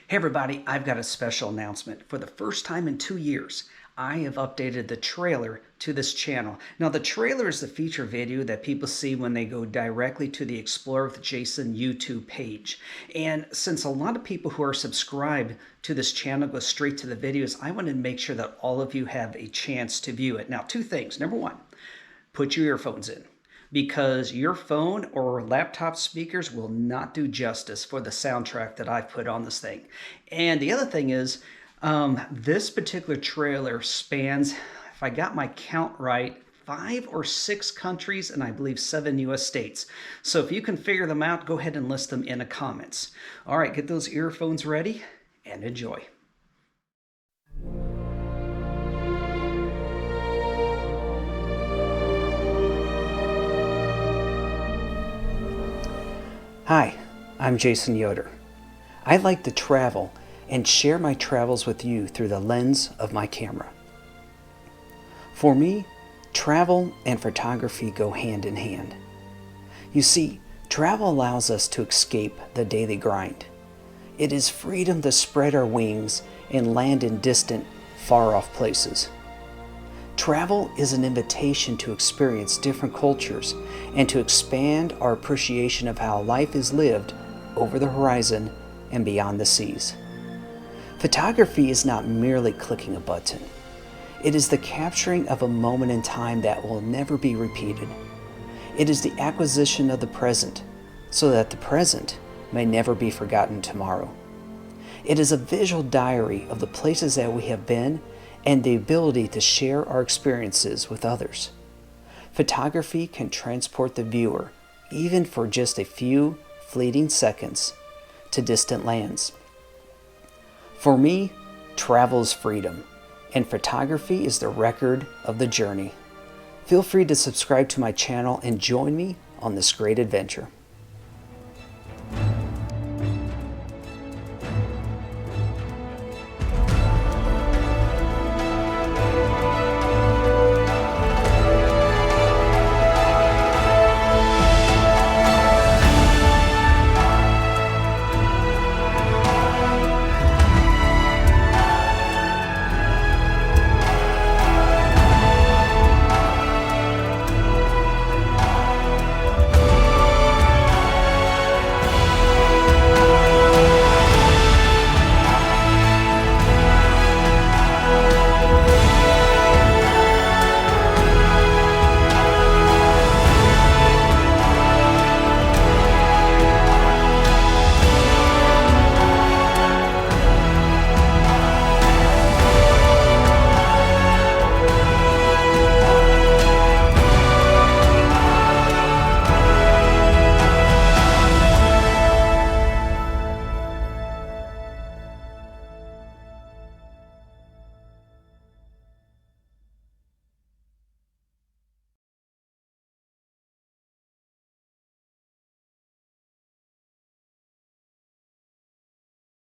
Hey everybody, I've got a special announcement. For the first time in 2 years, I have updated the trailer to this channel. Now the trailer is the feature video that people see when they go directly to the Explore with Jason YouTube page. And since a lot of people who are subscribed to this channel go straight to the videos, I wanted to make sure that all of you have a chance to view it. Now, two things. Number one, put your earphones in because your phone or laptop speakers will not do justice for the soundtrack that I've put on this thing. And the other thing is, this particular trailer spans, if I got my count right, 5 or 6 countries and I believe 7 US states. So if you can figure them out, go ahead and list them in the comments. All right, get those earphones ready and enjoy. Hi, I'm Jason Yoder. I like to travel and share my travels with you through the lens of my camera. For me, travel and photography go hand in hand. You see, travel allows us to escape the daily grind. It is freedom to spread our wings and land in distant, far-off places. Travel is an invitation to experience different cultures and to expand our appreciation of how life is lived over the horizon and beyond the seas. Photography is not merely clicking a button. It is the capturing of a moment in time that will never be repeated. It is the acquisition of the present so that the present may never be forgotten tomorrow. It is a visual diary of the places that we have been and the ability to share our experiences with others. Photography can transport the viewer, even for just a few fleeting seconds, to distant lands. For me, travel is freedom, and photography is the record of the journey. Feel free to subscribe to my channel and join me on this great adventure.